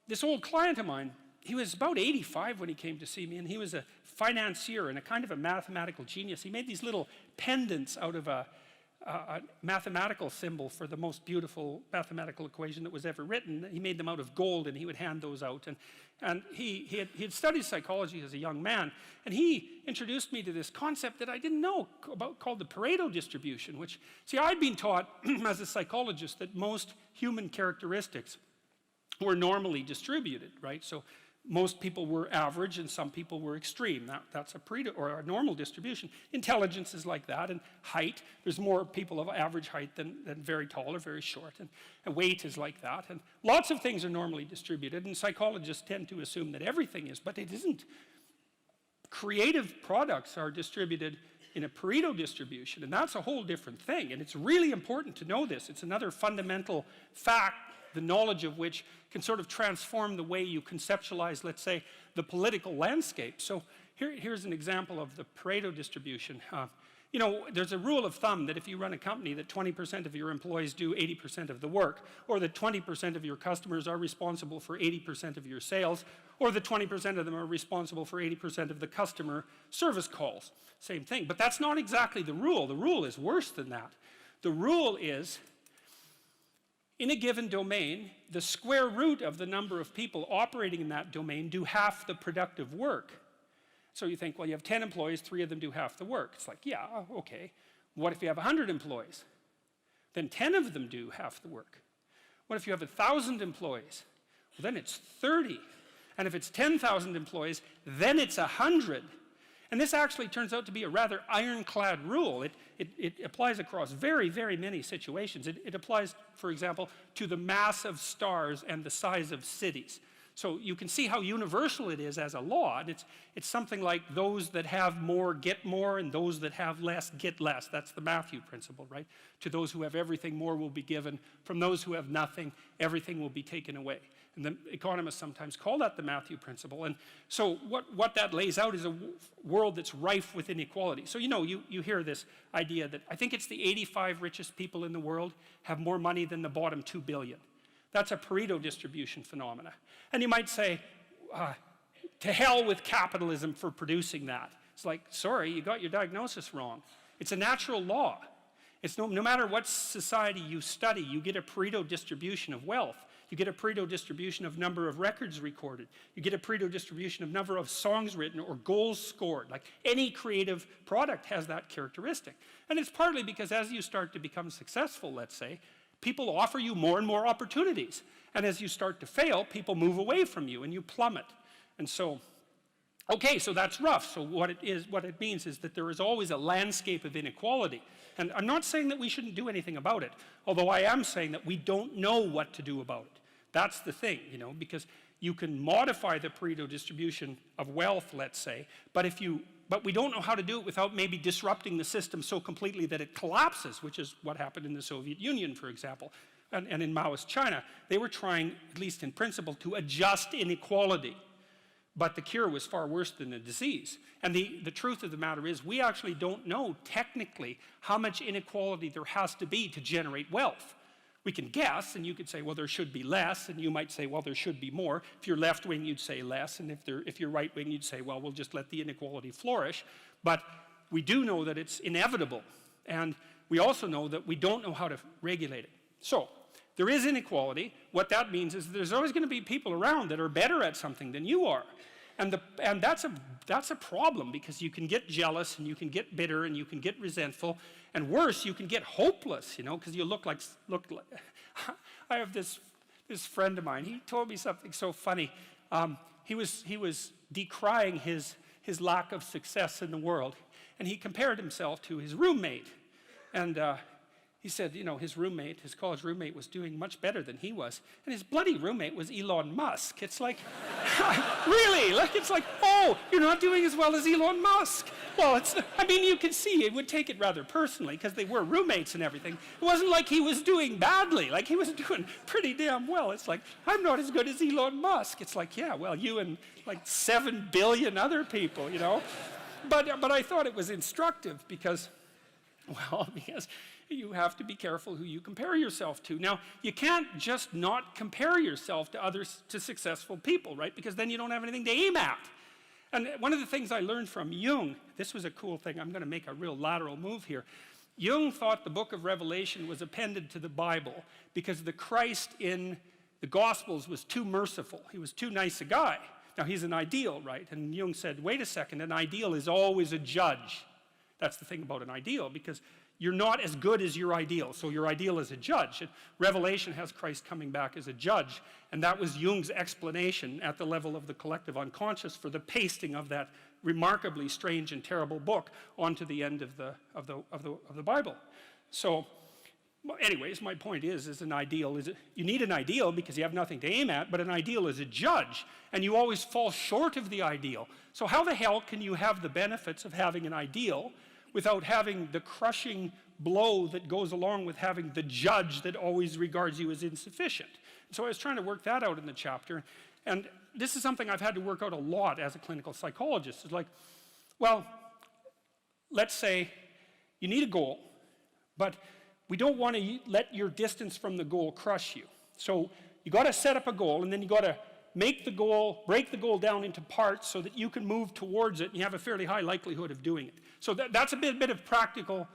This old client of mine, he was about 85 when he came to see me, and he was a financier and a kind of a mathematical genius. He made these little pendants out of a mathematical symbol for the most beautiful mathematical equation that was ever written. He made them out of gold, and he would hand those out. And he had studied psychology as a young man, and he introduced me to this concept that I didn't know about, called the Pareto distribution, which, see, I'd been taught as a psychologist that most human characteristics were normally distributed, right? So most people were average and some people were extreme. That's a Pareto, or a normal distribution. Intelligence is like that, and height, there's more people of average height than very tall or very short, and weight is like that, and lots of things are normally distributed, and psychologists tend to assume that everything is, but it isn't. Creative products are distributed in a Pareto distribution, and that's a whole different thing, and it's really important to know this. It's another fundamental fact, the knowledge of which can sort of transform the way you conceptualize, let's say, the political landscape. So here's an example of the Pareto distribution. You know, there's a rule of thumb that if you run a company that 20% of your employees do 80% of the work, or that 20% of your customers are responsible for 80% of your sales, or that 20% of them are responsible for 80% of the customer service calls. Same thing, but that's not exactly the rule. The rule is worse than that. The rule is, in a given domain, the square root of the number of people operating in that domain do half the productive work. So you think, well, you have 10 employees, 3 of them do half the work. It's like, yeah, okay. What if you have 100 employees? Then 10 of them do half the work. What if you have 1,000 employees? Well, then it's 30. And if it's 10,000 employees, then it's 100. And this actually turns out to be a rather ironclad rule. It applies across very, very many situations. It applies, for example, to the mass of stars and the size of cities. So you can see how universal it is as a law. And it's something like those that have more get more, and those that have less get less. That's the Matthew principle, right? To those who have everything, more will be given. From those who have nothing, everything will be taken away. And the economists sometimes call that the Matthew principle. And so what that lays out is a world that's rife with inequality. So, you know, you hear this idea that I think it's the 85 richest people in the world have more money than the bottom 2 billion. That's a Pareto distribution phenomena. And you might say, to hell with capitalism for producing that. It's like, sorry, you got your diagnosis wrong. It's a natural law. It's no matter what society you study, you get a Pareto distribution of wealth. You get a Pareto distribution of number of records recorded. You get a Pareto distribution of number of songs written or goals scored. Like any creative product has that characteristic. And it's partly because as you start to become successful, let's say, people offer you more and more opportunities. And as you start to fail, people move away from you and you plummet. And so, okay, so that's rough. So what it means is that there is always a landscape of inequality. And I'm not saying that we shouldn't do anything about it, although I am saying that we don't know what to do about it. That's the thing, you know, because you can modify the Pareto distribution of wealth, let's say, but we don't know how to do it without maybe disrupting the system so completely that it collapses, which is what happened in the Soviet Union, for example, and in Maoist China. They were trying, at least in principle, to adjust inequality. But the cure was far worse than the disease. And the truth of the matter is we actually don't know technically how much inequality there has to be to generate wealth. We can guess, and you could say, well, there should be less, and you might say, well, there should be more. If you're left-wing, you'd say less, and if you're right-wing, you'd say, well, we'll just let the inequality flourish. But we do know that it's inevitable, and we also know that we don't know how to regulate it. So there is inequality. What that means is there's always going to be people around that are better at something than you are. And that's a problem, because you can get jealous and you can get bitter and you can get resentful, and worse, you can get hopeless, you know, because you look like I have this friend of mine. He told me something so funny. He was decrying his lack of success in the world, and he compared himself to his roommate. And he said, you know, his college roommate was doing much better than he was. And his bloody roommate was Elon Musk. It's like, really? Like, it's like, oh, you're not doing as well as Elon Musk. Well, I mean, you can see it would take it rather personally because they were roommates and everything. It wasn't like he was doing badly. Like, he was doing pretty damn well. It's like, I'm not as good as Elon Musk. It's like, yeah, well, you and like 7 billion other people, you know. But I thought it was instructive because you have to be careful who you compare yourself to. Now, you can't just not compare yourself to successful people, right? Because then you don't have anything to aim at. And one of the things I learned from Jung, this was a cool thing, I'm going to make a real lateral move here. Jung thought the book of Revelation was appended to the Bible because the Christ in the Gospels was too merciful. He was too nice a guy. Now, he's an ideal, right? And Jung said, wait a second, an ideal is always a judge. That's the thing about an ideal, because you're not as good as your ideal, so your ideal is a judge. And Revelation has Christ coming back as a judge, and that was Jung's explanation at the level of the collective unconscious for the pasting of that remarkably strange and terrible book onto the end of the Bible. So, anyways, my point is an ideal you need an ideal because you have nothing to aim at, but an ideal is a judge, and you always fall short of the ideal. So how the hell can you have the benefits of having an ideal without having the crushing blow that goes along with having the judge that always regards you as insufficient? So I was trying to work that out in the chapter, and this is something I've had to work out a lot as a clinical psychologist. It's like, well, let's say you need a goal, but we don't want to let your distance from the goal crush you. So you got to set up a goal, and then you got to break the goal down into parts so that you can move towards it, and you have a fairly high likelihood of doing it. So that's a bit of practical,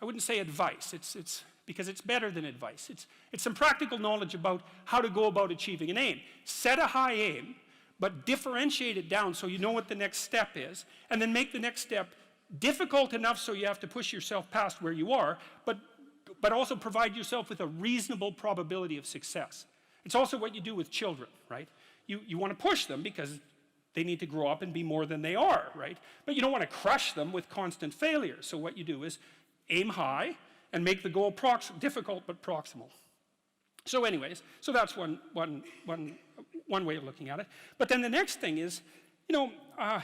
I wouldn't say advice, it's because it's better than advice. It's some practical knowledge about how to go about achieving an aim. Set a high aim, but differentiate it down so you know what the next step is, and then make the next step difficult enough so you have to push yourself past where you are, but also provide yourself with a reasonable probability of success. It's also what you do with children, right? You want to push them because they need to grow up and be more than they are, right? But you don't want to crush them with constant failure. So what you do is aim high and make the goal difficult but proximal. So anyways, so that's one way of looking at it. But then the next thing is, I've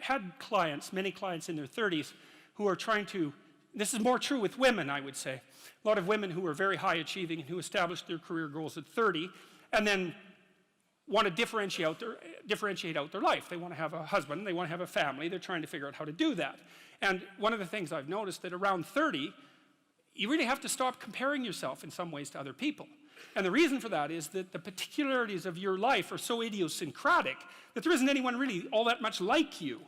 had clients, many clients in their 30s, who are trying to, this is more true with women, I would say. A lot of women who are very high achieving and who established their career goals at 30 and then want to differentiate out their life. They want to have a husband, they want to have a family, they're trying to figure out how to do that. And one of the things I've noticed that around 30, you really have to stop comparing yourself in some ways to other people. And the reason for that is that the particularities of your life are so idiosyncratic that there isn't anyone really all that much like you,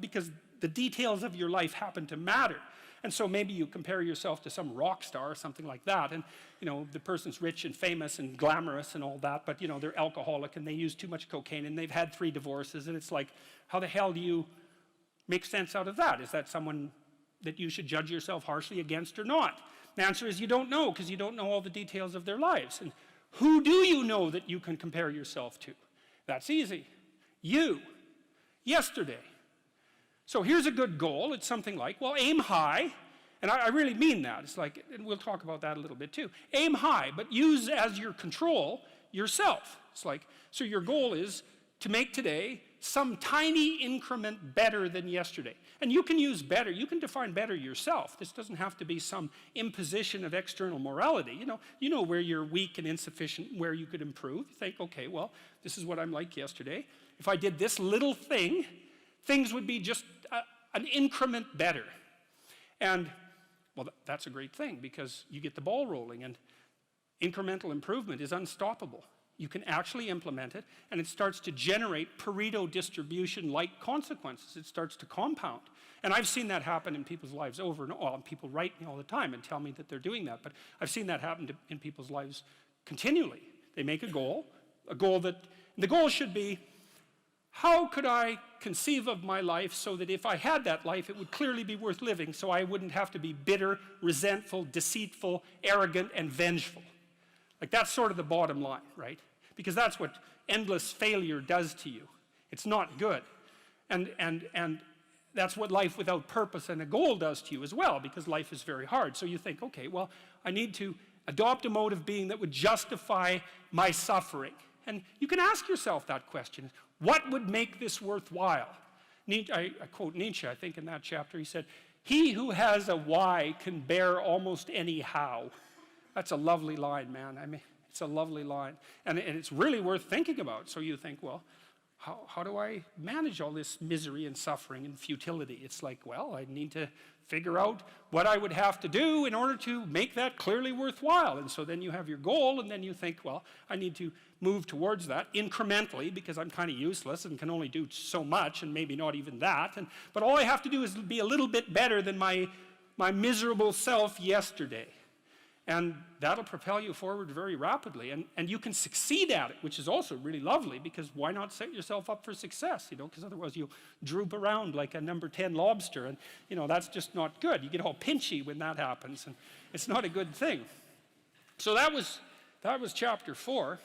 because the details of your life happen to matter. And so maybe you compare yourself to some rock star or something like that, and the person's rich and famous and glamorous and all that, but they're alcoholic and they use too much cocaine and they've had 3 divorces, and it's like, how the hell do you make sense out of that? Is that someone that you should judge yourself harshly against or not? The answer is you don't know, because you don't know all the details of their lives. And who do you know that you can compare yourself to? That's easy. You. Yesterday. So here's a good goal. It's something like, well, aim high. And I really mean that. It's like, and we'll talk about that a little bit too. Aim high, but use as your control yourself. It's like, so your goal is to make today some tiny increment better than yesterday. And you can use better, you can define better yourself. This doesn't have to be some imposition of external morality. You know where you're weak and insufficient, where you could improve. You think, okay, well, this is what I'm like yesterday. If I did this little thing, things would be just an increment better. And, well, that's a great thing, because you get the ball rolling, and incremental improvement is unstoppable. You can actually implement it, and it starts to generate Pareto distribution-like consequences. It starts to compound. And I've seen that happen in people's lives over and over. People write me all the time and tell me that they're doing that, but I've seen that happen in people's lives continually. They make a goal that, the goal should be, how could I conceive of my life so that if I had that life, it would clearly be worth living, so I wouldn't have to be bitter, resentful, deceitful, arrogant, and vengeful. Like, that's sort of the bottom line, right? Because that's what endless failure does to you. It's not good. And that's what life without purpose and a goal does to you as well, because life is very hard. So you think, okay, well, I need to adopt a mode of being that would justify my suffering. And you can ask yourself that question. What would make this worthwhile? I quote Nietzsche, I think, in that chapter. He said, "He who has a why can bear almost any how." That's a lovely line, man. I mean, it's a lovely line. And it's really worth thinking about. So you think, well, how do I manage all this misery and suffering and futility? It's like, well, I need to figure out what I would have to do in order to make that clearly worthwhile. And so then you have your goal, and then you think, well, I need to move towards that incrementally because I'm kind of useless and can only do so much and maybe not even that. But all I have to do is be a little bit better than my miserable self yesterday. And that'll propel you forward very rapidly. And you can succeed at it, which is also really lovely, because why not set yourself up for success, you know, because otherwise you'll droop around like a number 10 lobster, and, you know, that's just not good. You get all pinchy when that happens, and it's not a good thing. So that was chapter 4.